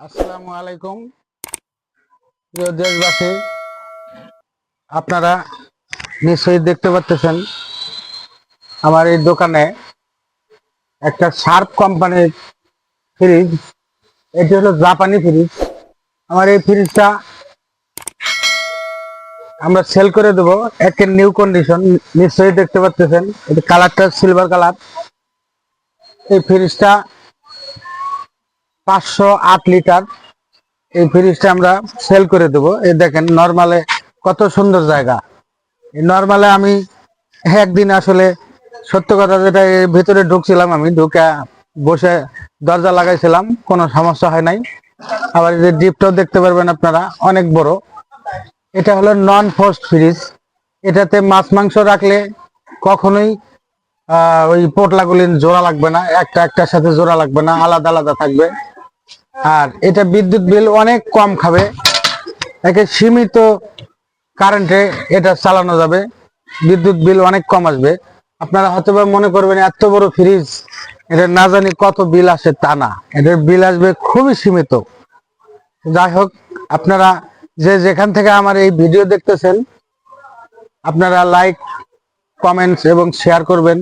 আসসালামু আলাইকুম প্রিয় দেশবাসী, আপনারা নিশ্চয়ই দেখতে পাচ্ছেন আমার এই দোকানে একটা শার্প কোম্পানির ফ্রিজ। এটি হলো জাপানি ফ্রিজ। আমার এই ফ্রিজটা আমরা সেল করে দেবো একের নিউ কন্ডিশন। নিশ্চয়ই দেখতে পাচ্ছেন এটি কালারটা সিলভার কালার। এই ফ্রিজটা 508 লিটার। এই ফ্রিজটা আমরা সেল করে দেবো। এই দেখেন নর্মালে কত সুন্দর জায়গা। নর্মালে আমি একদিন আসলে সত্য কথা যেটা এর ভিতরে ঢুকছিলাম, আমি ঢুকে বসে দরজা লাগাইছিলাম, কোনো সমস্যা হয় নাই। আবার এই যে ডিপটাও দেখতে পারবেন আপনারা, অনেক বড়। এটা হলো নন ফ্রস্ট ফ্রিজ। এটাতে মাছ মাংস রাখলে কখনোই ওই পোটলাগুলি জোড়া লাগবে না, একটা একটার সাথে জোড়া লাগবে না, আলাদা আলাদা থাকবে। আর এটা বিদ্যুৎ বিল অনেক কম খাবে। একে সীমিত কারেন্টে এটা চালানো যাবে, বিদ্যুৎ বিল অনেক কম আসবে। আপনারা হয়তো মনে করবেন এত বড় ফ্রিজ, এটা না জানি কত বিল আসে, তা না, এটার বিল আসবে খুবই সীমিত। যাই হোক, আপনারা যে যেখান থেকে আমার এই ভিডিও দেখতেছেন, আপনারা লাইক, কমেন্টস এবং শেয়ার করবেন।